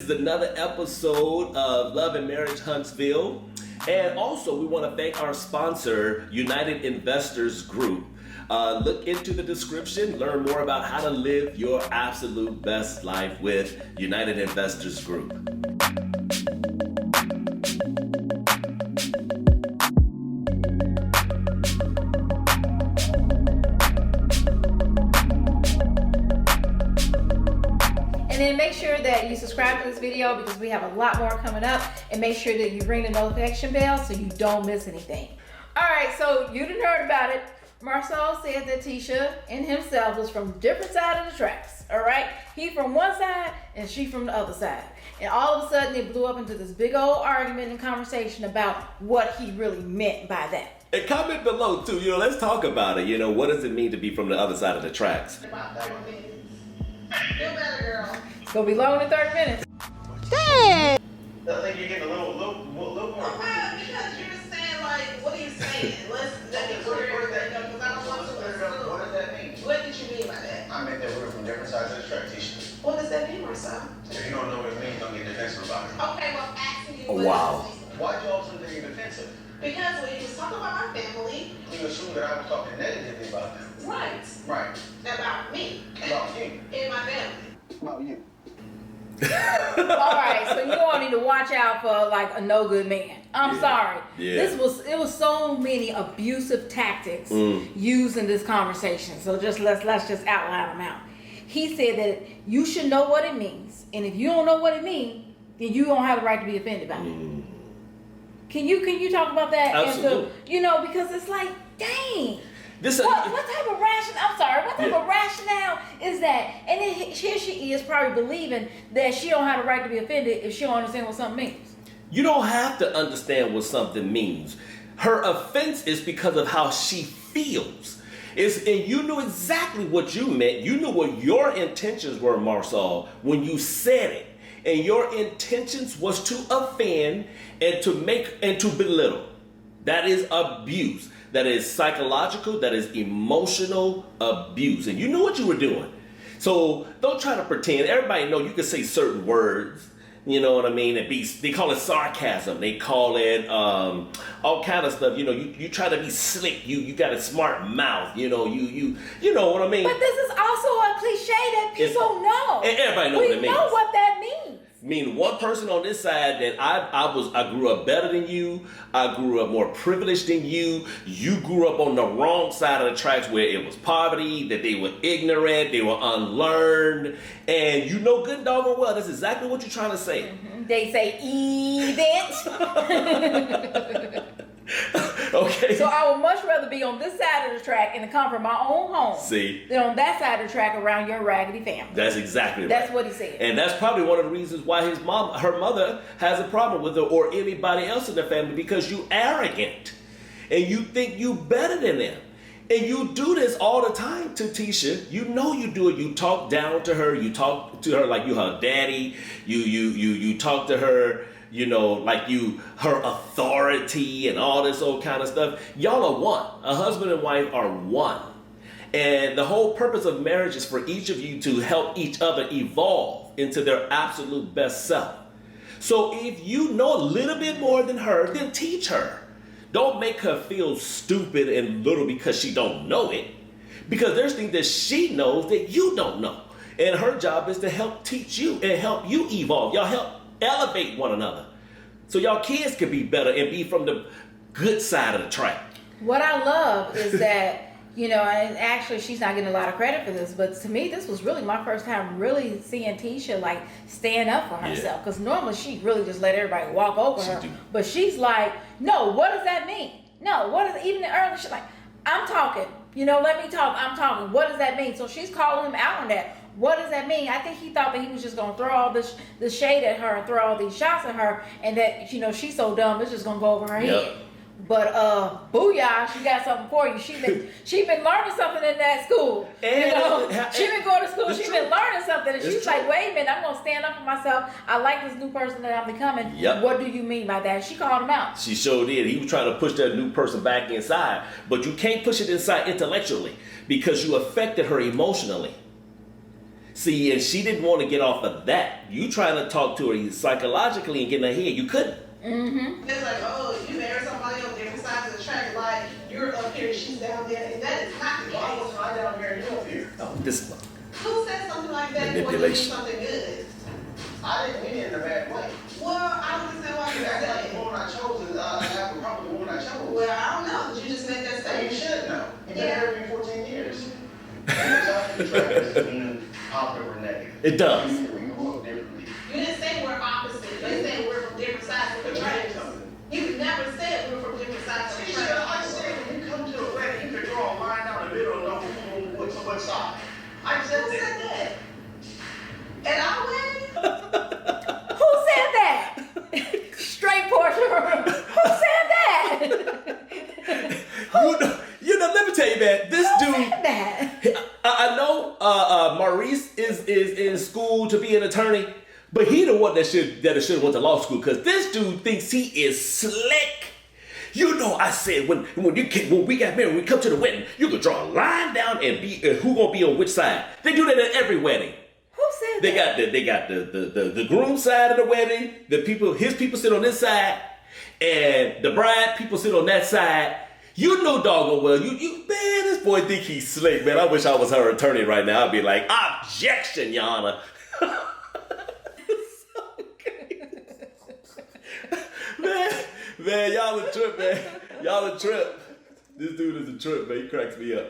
This is another episode of Love and Marriage Huntsville. And also, we want to thank our sponsor, United Investors Group. Look into the description, learn more about how to live your absolute best life with United Investors Group. And then make sure that you subscribe to this video because we have a lot more coming up, and make sure that you ring the notification bell so you don't miss anything. All right, so you done heard about it. Marsau said that Tisha and himself was from different sides of the tracks, all right? He from one side and she from the other side. And all of a sudden it blew up into this big old argument and conversation about what he really meant by that. And comment below too, let's talk about it. What does it mean to be from the other side of the tracks? About 30 minutes. Feel better, girl. It's gonna be longer than 30 minutes. Dang! I think you're getting a little more. Okay, because you're saying, like, what are you saying? Let's get clear, because I don't want to assume. What does that mean? What did you mean by that? I meant that we're from different sides of the track, Tisha. What does that mean, Marcel? If you don't know what it means, don't get defensive about it. Okay, well, I'm asking you. Oh, what wow. does it mean? Why'd you all of a sudden get defensive? Because when you was talking about my family, You assumed that I was talking negatively about them. right, Right. about me, About you. and my family. About you. All right, so you all need to watch out for like a no good man. I'm sorry. Yeah. It was so many abusive tactics used in this conversation. So let's just outline them out. He said that you should know what it means, and if you don't know what it means, then you don't have the right to be offended by it. Can you talk about that? Absolutely. And so, because it's like, dang. What type of rationale is that? And then here she is probably believing that she don't have the right to be offended if she don't understand what something means. You don't have to understand what something means. Her offense is because of how she feels. And you knew exactly what you meant. You knew what your intentions were, Marsau, when you said it. And your intentions was to offend and to belittle. That is abuse. That is psychological, that is emotional abuse. And you knew what you were doing. So don't try to pretend. Everybody know you can say certain words, you know what I mean? They call it sarcasm. They call it all kind of stuff. You try to be slick. You got a smart mouth. You know what I mean? But this is also a cliche that people know. And everybody knows what it means. We know what that means. Mean one person on this side that I grew up better than you. I grew up more privileged than you. You grew up on the wrong side of the tracks where it was poverty, that they were ignorant, they were unlearned, and you know good and doggone well that's exactly what you're trying to say. Mm-hmm. They say event. Okay. So I would much rather be on this side of the track and come from my own home than on that side of the track around your raggedy family. That's exactly right. That's what he said. And that's probably one of the reasons why her mother has a problem with her or anybody else in the family, because you arrogant and you think you better than them. And you do this all the time to Tisha. You know you do it. You talk down to her. You talk to her like you her daddy. You talk to her, like you her authority and all this old kind of stuff. Y'all are one. A husband and wife are one. And the whole purpose of marriage is for each of you to help each other evolve into their absolute best self. So if you know a little bit more than her, then teach her. Don't make her feel stupid and little because she don't know it. Because there's things that she knows that you don't know. And her job is to help teach you and help you evolve. Y'all help elevate one another. So y'all kids can be better and be from the good side of the track. What I love is that, and actually she's not getting a lot of credit for this, but to me this was really my first time really seeing Tisha like stand up for herself. Because normally she really just let everybody walk over her. But she's like, no, what does that mean? No, what is even earlier she's like, I'm talking, let me talk, I'm talking. What does that mean? So she's calling him out on that. What does that mean? I think he thought that he was just gonna throw all this shade at her and throw all these shots at her, and that she's so dumb it's just gonna go over her head. But booyah, she got something for you. She been learning something in that school. She been going to school. She been learning something, and she's like, wait a minute, I'm gonna stand up for myself. I like this new person that I'm becoming. Yep. What do you mean by that? She called him out. She sure did. He was trying to push that new person back inside, but you can't push it inside intellectually because you affected her emotionally. See, and she didn't want to get off of that. You trying to talk to her psychologically and get in her head. You couldn't. Mm-hmm. It's like, oh, you married somebody on different sides of the track, like you're up here, she's down there, and that is not the Why case. was I down here and you up here? Oh, this Who said something like that before you do Manipulation. something good? I didn't mean it in a bad way. Well, I don't understand why you That's said like the that. woman I chose, and I have a problem with the woman I chose. Well, I don't know, but you just made that And you statement. should know. You've been Yeah. married for 14 years. And the top of the track doesn't mean positive or negative. It does. We grew up differently. You didn't say we're opposite, you said we're from different sides of the tracks. You never said we're from different sides of the Tisha, I tracks. said when you come to a wedding, you could draw a line down the middle and know what's on what side. I said Who said that. that? At our wedding? Who said that? Straight portrait. Who said that? Let me tell you, man, this Who dude, said that? I know Maurice is in school to be an attorney, but he the one that should have went to law school, because this dude thinks he is slick. You know, I said when we got married, when we come to the wedding, you could draw a line down and be who gonna be on which side. They do that at every wedding. Who said They that? got the groom side of the wedding. His people sit on this side, and the bride people sit on that side. You know doggone well, man, this boy think he's slick, man. I wish I was her attorney right now. I'd be like, objection, Your Honor. man, y'all a trip, man. Y'all a trip. This dude is a trip, man. He cracks me up.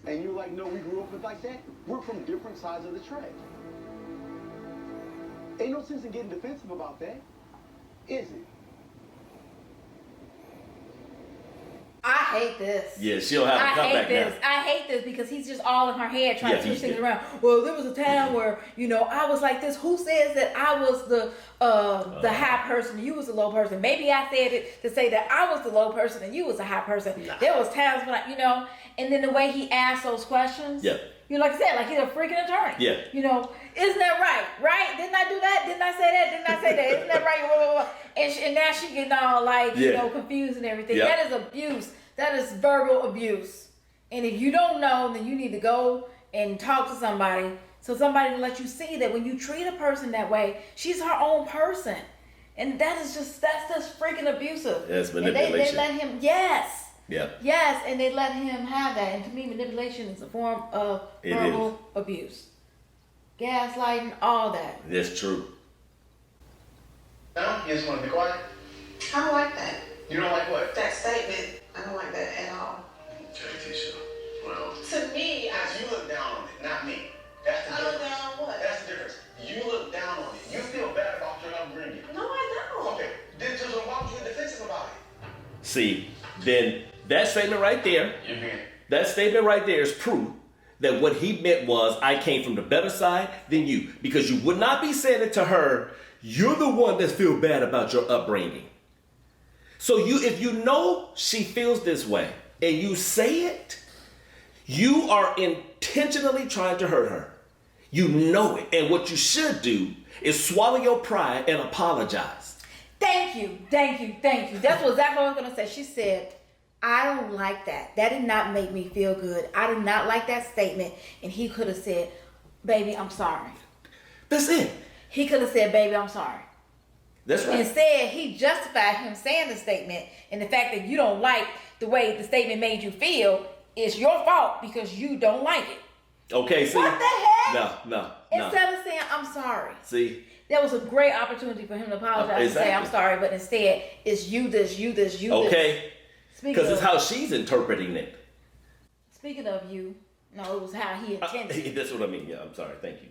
And you're like, no, we grew up like that? We're from different sides of the track. Ain't no sense in getting defensive about that, is it? I hate this. Yeah, she'll have to I come hate back this. now. I hate this because he's just all in her head trying Yeah, to switch he- things around. Well, there was a time where, I was like this. Who says that I was the high person, you was the low person? Maybe I said it to say that I was the low person and you was the high person. Nah. There was times when and then the way he asked those questions. Yeah. Like I said, like he's a freaking attorney. Yeah. Isn't that right? Right? Didn't I do that? Didn't I say that? Didn't I say that? Isn't that right? Blah, blah, blah. And now she getting all like, confused and everything. Yeah. That is abuse. That is verbal abuse. And if you don't know, then you need to go and talk to somebody so somebody will let you see that when you treat a person that way, she's her own person. And that's just freaking abusive. That's And manipulation. they let him, yes. Yeah. Yes, and they let him have that. And to me, manipulation is a form of It verbal abuse. Gaslighting, all that. That's true. No? You just want to be quiet? I don't like that. You don't like what? That statement, I don't like that at all. Okay, Tisha. Well, To me, as you look down on it, not me. That's the I look difference. down on what? That's the difference. You look down on it. You feel bad about your upbringing. No, I don't. Okay, then so why would you get defensive about it? See, then that statement right there, that statement right there is proof that what he meant was, I came from the better side than you. Because you would not be saying it to her, you're the one that feel bad about your upbringing. So if you know she feels this way and you say it, you are intentionally trying to hurt her. You know it. And what you should do is swallow your pride and apologize. Thank you. That's exactly what I was going to say. She said, I don't like that. That did not make me feel good. I did not like that statement. And he could have said, baby, I'm sorry. That's it. He could have said, baby, I'm sorry. That's right. Instead, he justified him saying the statement, and the fact that you don't like the way the statement made you feel is your fault because you don't like it. Okay, see? What the heck? No. Instead of saying, I'm sorry. See? That was a great opportunity for him to apologize and say, I'm sorry, but instead, it's you this. Okay. Speaking Because it's of, how she's interpreting it. speaking of you, no, it was how he intended. That's what I mean. Yeah, I'm sorry. Thank you.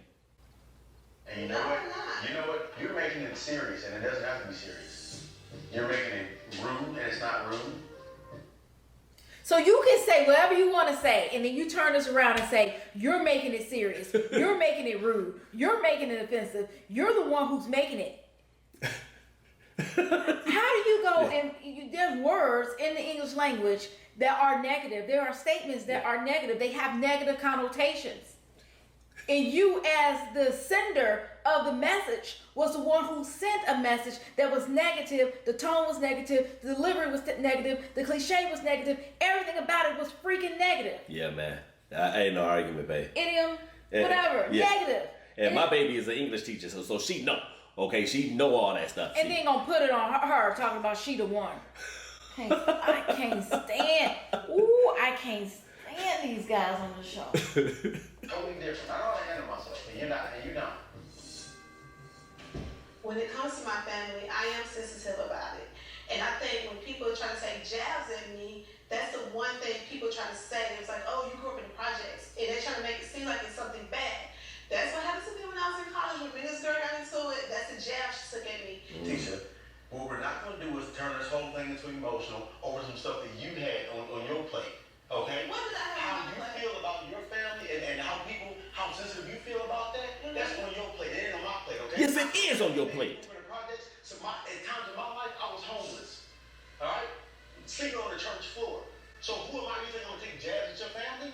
And you know what? You know what? You're making it serious, and it doesn't have to be serious. You're making it rude, and it's not rude. So you can say whatever you want to say, and then you turn this around and say, you're making it serious. You're making it rude. You're making it offensive. You're the one who's making it. How do you go and there's words in the English language that are negative. There are statements that are negative. They have negative connotations. And you, as the sender of the message, was the one who sent a message that was negative. The tone was negative. The delivery was negative. The cliche was negative. Everything about it was freaking negative. Yeah, man. I ain't no argument, babe. Idiom, whatever, yeah. negative. And my baby is an English teacher, so she know. Okay, she know all that stuff. And then gonna put it on her talking about she the one. I can't stand. Ooh, I can't stand these guys on the show. Totally different. I know how to handle myself, and you're not, and you don't. When it comes to my family, I am sensitive about it. And I think when people try to take jabs at me, that's the one thing people try to say. It's like, oh, you grew up in the projects. And they try to make it seem like it's something bad. That's what happened to me when I was in college. When this girl got into it, that's the jab she took at me. Tisha, what we're not going to do is turn this whole thing into emotional over some stuff that you had on your plate. Okay? What did I have How on my you plate? feel about your family and how sensitive you feel about that, that's on your plate. It ain't on my plate, okay? Yes, it is on your plate. So at times in my life, I was homeless. All right? Sleeping on the church floor. So who am I? You think I'm going to take jabs at your family?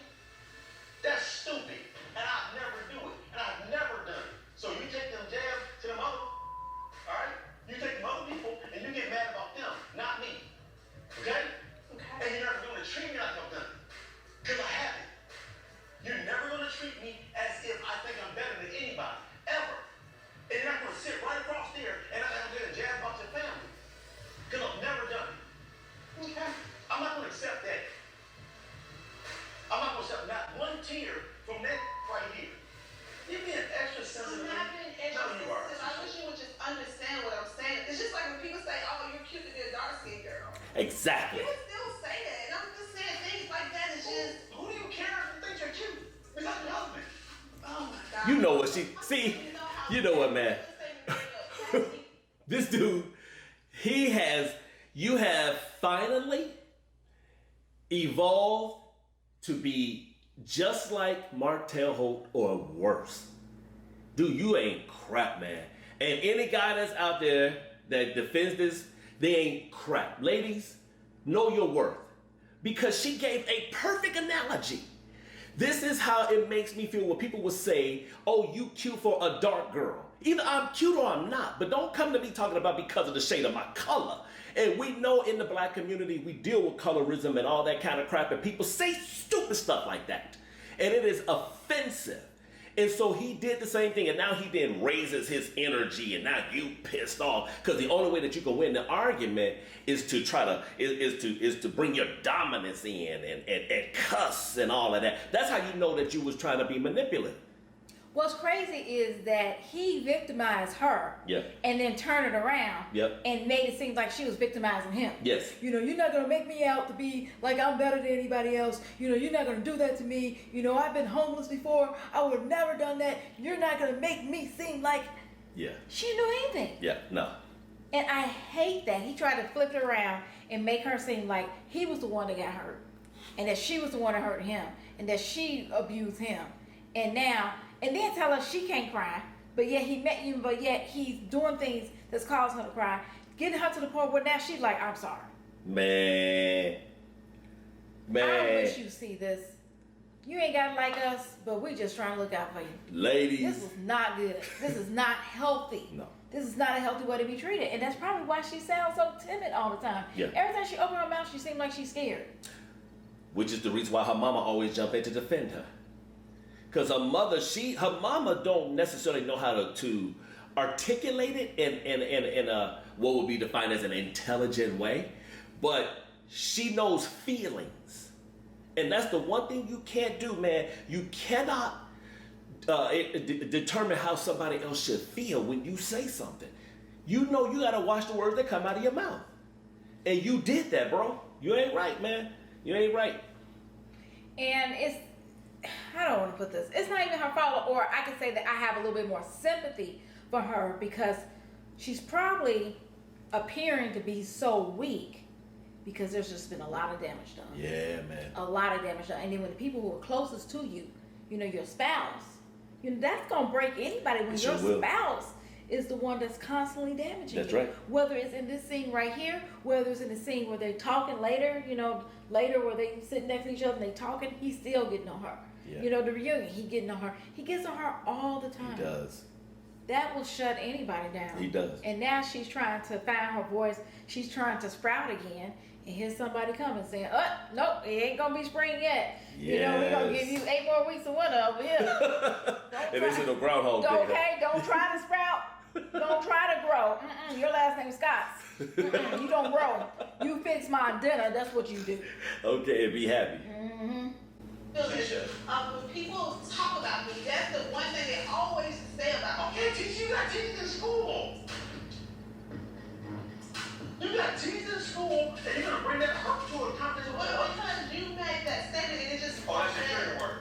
That's stupid. And I'd never do it. And I've never done it. So you take them jabs to them other, all right? You take them other people and you get mad about them, not me. Okay? Okay. And you're never going to treat me like I've done it. Because I haven't. You're never going to treat me as if I think I'm better than anybody, ever. And you're not going to sit right across there and I'm going to jab about your family. Because I've never done it. Okay. I'm not going to accept that. I'm not going to accept not one tear from that right here. You're being extra sensitive. I'm not being extra No, you are. sensitive. I wish you would just understand what I'm saying. It's just like when people say, oh, you're cute to be a dark-skinned girl. Exactly. You would still say that. And I'm just saying things like that is just... Who do you care if you think you're cute? Besides your husband. Oh, my God. You know what you know what, man. This dude, you have finally evolved to be just like Martell Holt or worse. Dude, you ain't crap, man. And any guy that's out there that defends this, they ain't crap. Ladies, know your worth. Because she gave a perfect analogy. This is how it makes me feel when people will say, oh, you cute for a dark girl. Either I'm cute or I'm not, but don't come to me talking about because of the shade of my color. And we know in the black community, we deal with colorism and all that kind of crap, and people say stupid stuff like that. And it is offensive. And so he did the same thing, and now he then raises his energy, and now you pissed off. Because the only way that you can win the argument is to try to is to bring your dominance in and cuss and all of that. That's how you know that you was trying to be manipulative. What's crazy is that he victimized her, and then turned it around, and made it seem like she was victimizing him. Yes. You know, you're not gonna make me out to be like I'm better than anybody else. You know, you're not gonna do that to me. You know, I've been homeless before. I would have never done that. You're not gonna make me seem like she didn't do anything. Yeah, no. And I hate that he tried to flip it around and make her seem like he was the one that got hurt, and that she was the one that hurt him, and that she abused him, and then tell her she can't cry, but yet he met you, but yet he's doing things that's causing her to cry, getting her to the point where now she's like, I'm sorry. Man. I wish you see this. You ain't got to like us, but we just trying to look out for you. Ladies. This is not good. This is not healthy. No. This is not a healthy way to be treated. And that's probably why she sounds so timid all the time. Yeah. Every time she opens her mouth, she seems like she's scared. Which is the reason why her mama always jump in to defend her. Because her mama don't necessarily know how to articulate it in a what would be defined as an intelligent way, but she knows feelings. And that's the one thing you can't do, man. You cannot determine how somebody else should feel when you say something. You know you gotta watch the words that come out of your mouth. And you did that, bro. You ain't right, man. You ain't right. And I don't want to put this. It's not even her fault, or I can say that I have a little bit more sympathy for her because she's probably appearing to be so weak because there's just been a lot of damage done. Yeah, man. A lot of damage done. And then when the people who are closest to you, you know, your spouse, you know, that's going to break anybody when your spouse is the one that's constantly damaging That's you. right. Whether it's in this scene right here, whether it's in the scene where they're talking later, you know, later where they sit next to each other and they talking, he's still getting on her. Yeah. You know, the reunion, he getting on her. He gets on her all the time. He does. that will shut anybody down. He does. And now she's trying to find her voice. She's trying to sprout again. And here's somebody coming saying, nope, it ain't going to be spring yet. You know, we're going to give you 8 more weeks of winter over here. And they said no groundhog day. Okay, don't try to sprout. Don't try to grow. Your last name is Scott. You don't grow. You fix my dinner. That's what you do. Okay, and be happy. When people talk about me, that's the one thing they always say about me. Okay, teach you got teachers in school. You got teachers in school, and you're gonna bring that hurt to a conference. Well, because you made that statement and it just. Oh, that's your trigger word.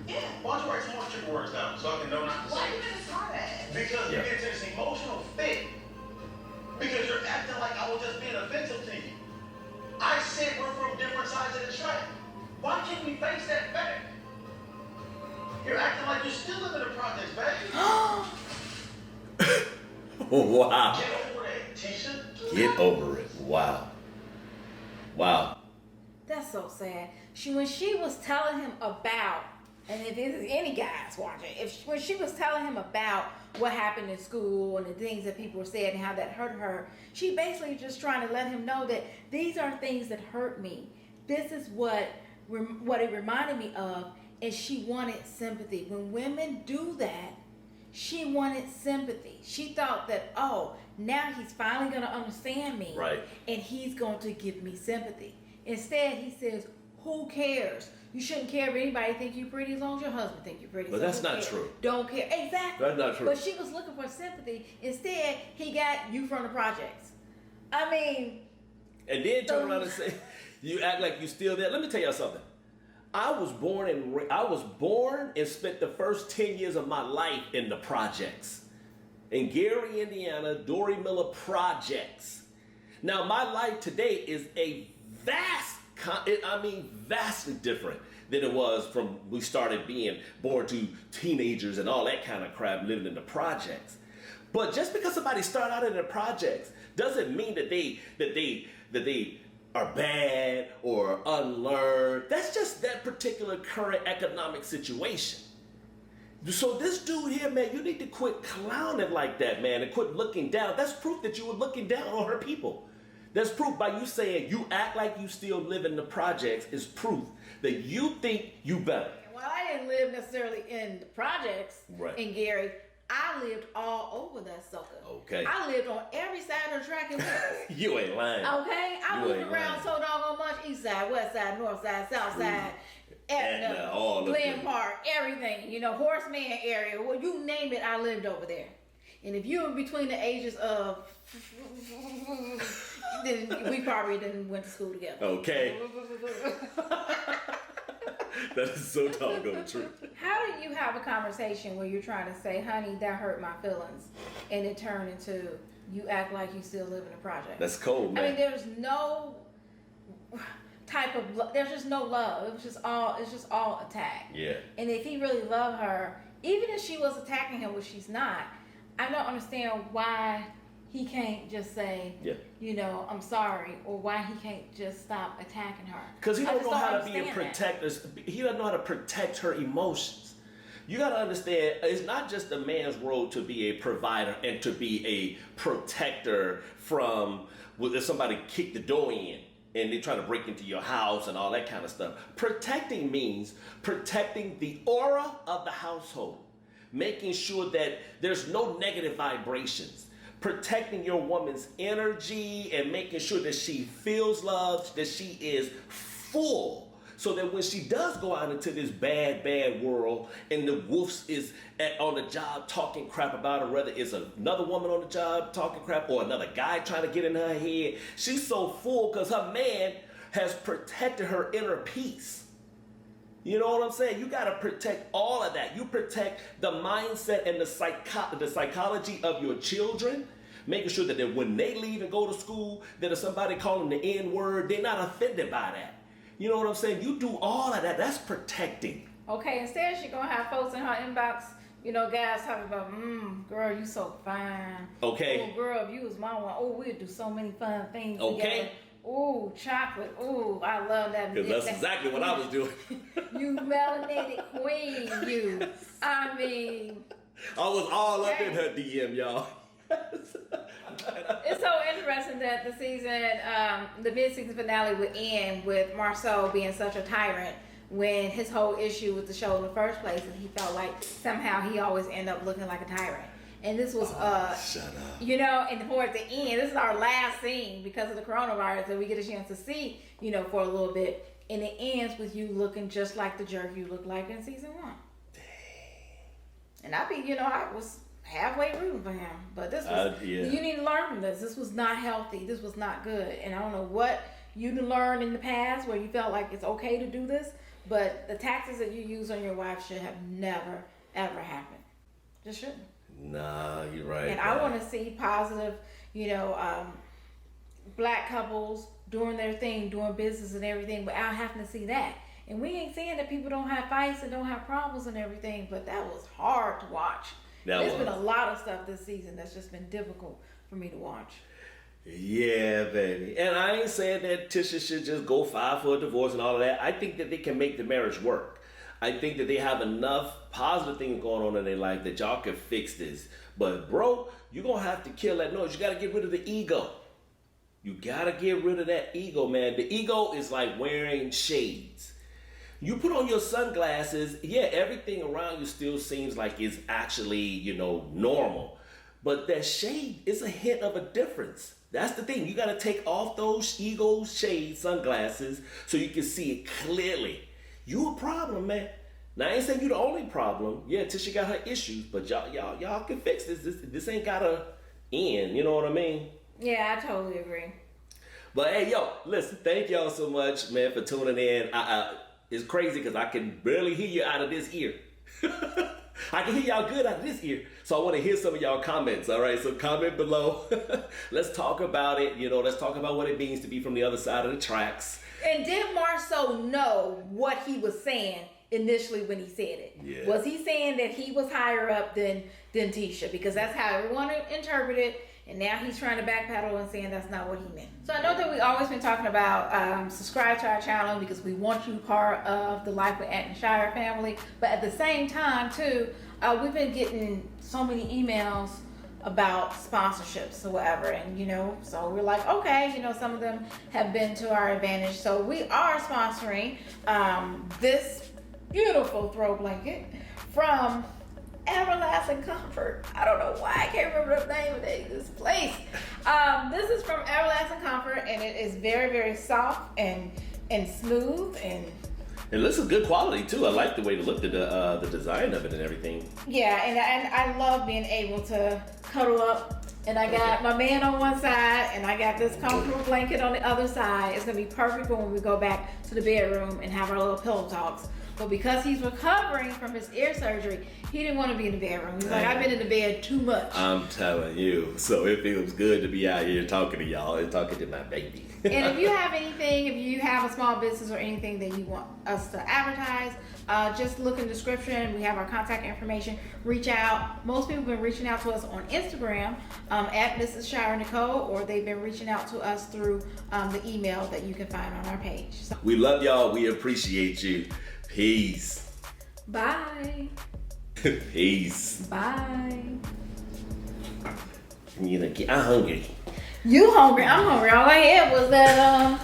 Yeah. Why don't you write some more trigger words down so I can know not to Why say you it? gonna try that? Because you get into this emotional fit. Because you're acting like I was just being offensive to you. I said we're from different sides of the track. Why can't we face that fact? You're acting like you're still living in the projects, baby. Wow. Get over that, Tisha. Get over it. Wow. Wow. That's so sad. When she was telling him about, and if there's any guys watching, when she was telling him about what happened in school and the things that people said and how that hurt her, she basically just trying to let him know that these are things that hurt me. This is what it reminded me of, and she wanted sympathy. When women do that, she wanted sympathy. She thought that, now he's finally going to understand me. Right. And he's going to give me sympathy. Instead, he says, who cares? You shouldn't care if anybody think you pretty as long as your husband think you pretty. But so that's who not cares? true. Don't care. Exactly. That's not true. But she was looking for sympathy. Instead, he got you from the projects. I mean. And then turn around and say, you act like you still there. Let me tell y'all something. I was born and spent the first 10 years of my life in the projects. In Gary, Indiana, Dory Miller projects. Now, my life today is a vastly different than it was from we started being born to teenagers and all that kind of crap living in the projects. But just because somebody started out in the projects doesn't mean that they are bad or unlearned. That's just that particular current economic situation. So this dude here, man, you need to quit clowning like that, man, and quit looking down. That's proof that you were looking down on her people. That's proof by you saying you act like you still live in the projects is proof that you think you better. Well, I didn't live necessarily in the projects in Gary. I lived all over that sucker. Okay. I lived on every side of the track and field. You ain't lying. Okay? I moved around so doggone much. East side, west side, north side, south side. Etna, all Glen Park, everything. Horseman area. Well, you name it, I lived over there. And if you were between the ages of, then we probably didn't went to school together. Okay. That is so doggone true. How do you have a conversation where you're trying to say, honey, that hurt my feelings, and it turned into you act like you still live in a project? That's cold, man. I mean, there's no type of there's just no love. It's just all attack. Yeah. And if he really loved her, even if she was attacking him, which she's not, I don't understand why he can't just say, I'm sorry, or why he can't just stop attacking her. Because he don't know how to be a protector. He doesn't know how to protect her emotions. You got to understand, it's not just a man's role to be a provider and to be a protector from if somebody kick the door in and they try to break into your house and all that kind of stuff. Protecting means protecting the aura of the household, making sure that there's no negative vibrations, protecting your woman's energy and making sure that she feels loved, that she is full, so that when she does go out into this bad world and the wolf is on the job talking crap about her, whether it's another woman on the job talking crap or another guy trying to get in her head, she's so full because her man has protected her inner peace. You know what I'm saying? You got to protect all of that. You protect the mindset and the psychology of your children, making sure that when they leave and go to school, that if somebody call them the N-word, they're not offended by that. You know what I'm saying? You do all of that. That's protecting. Okay, instead she's going to have folks in her inbox, guys talking about, girl, you so fine. Okay. Oh, girl, if you was my one, we'd do so many fun things okay. together. Ooh, chocolate. Ooh, I love that. Because that's exactly what I was doing. You melanated queen, you. I mean, I was all up in her DM, y'all. It's so interesting that the season, the mid-season finale would end with Marsau being such a tyrant when his whole issue with the show in the first place is he felt like somehow he always ended up looking like a tyrant. And this was, shut up. you know, and towards the end, this is our last scene because of the coronavirus that we get a chance to see, you know, for a little bit. And it ends with you looking just like the jerk you looked like in season 1. Dang. And I was halfway rooting for him. But this was, you need to learn from this. This was not healthy. This was not good. And I don't know what you learned in the past where you felt like it's okay to do this, but the tactics that you use on your wife should have never, ever happened. Just shouldn't. Nah, you're right. And I want to see positive, black couples doing their thing, doing business and everything, without having to see that. And we ain't saying that people don't have fights and don't have problems and everything, but that was hard to watch. There's been a lot of stuff this season that's just been difficult for me to watch. Yeah, baby. And I ain't saying that Tisha should just go file for a divorce and all of that. I think that they can make the marriage work. I think that they have enough positive things going on in their life that y'all can fix this. But bro, you're going to have to kill that noise. You got to get rid of the ego. You got to get rid of that ego, man. The ego is like wearing shades. You put on your sunglasses, yeah, everything around you still seems like it's actually, normal. But that shade is a hint of a difference. That's the thing. You got to take off those ego shade sunglasses so you can see it clearly. You a problem, man. Now, I ain't saying you the only problem. Yeah, Tisha got her issues, but y'all can fix this. This ain't gotta end. You know what I mean? Yeah, I totally agree. But hey, yo, listen. Thank y'all so much, man, for tuning in. It's crazy because I can barely hear you out of this ear. I can hear y'all good out of this ear. So I want to hear some of y'all comments. All right, so comment below. Let's talk about it. Let's talk about what it means to be from the other side of the tracks. And did Marsau know what he was saying initially when he said it? Yeah. Was he saying that he was higher up than Tisha? Because that's how everyone interpreted it. And now he's trying to backpedal and saying that's not what he meant. So I know that we always been talking about subscribe to our channel because we want you part of the Life with Ant and Shira family. But at the same time, too, we've been getting so many emails about sponsorships or whatever, and so we're like, okay, some of them have been to our advantage. So we are sponsoring this beautiful throw blanket from Everlasting Comfort. I don't know why I can't remember the name of this place. This is from Everlasting Comfort, and it is very, very soft and smooth, and it looks of good quality too. I like the way it looked at the design of it and everything. Yeah, and I love being able to cuddle up. And I got my man on one side, and I got this comfortable blanket on the other side. It's gonna be perfect for when we go back to the bedroom and have our little pillow talks. But because he's recovering from his ear surgery, he didn't want to be in the bedroom. He's like, I've been in the bed too much. I'm telling you. So it feels good to be out here talking to y'all and talking to my baby. And if you have anything, if you have a small business or anything that you want us to advertise, just look in the description. We have our contact information. Reach out. Most people have been reaching out to us on Instagram at Mrs. Shira Nicole, or they've been reaching out to us through the email that you can find on our page. So, we love y'all. We appreciate you. Peace. Bye. Peace. Bye. I'm hungry. You hungry? I'm hungry. All I had was that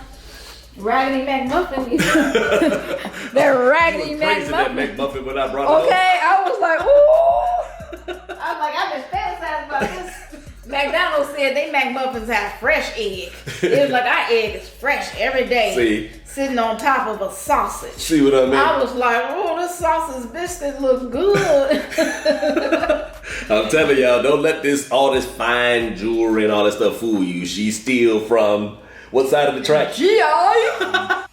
Raggedy McMuffin. That Raggedy McMuffin. That McMuffin when I brought it okay, I was like, ooh. I was like, I've been fantasizing about this. McDonald's said they McMuffins have fresh egg. It was like our egg is fresh every day. See? Sitting on top of a sausage. See what I mean? I was like, oh, this sausage biscuit look good. I'm telling y'all, don't let all this fine jewelry and all that stuff fool you. She's still from what side of the track? GI.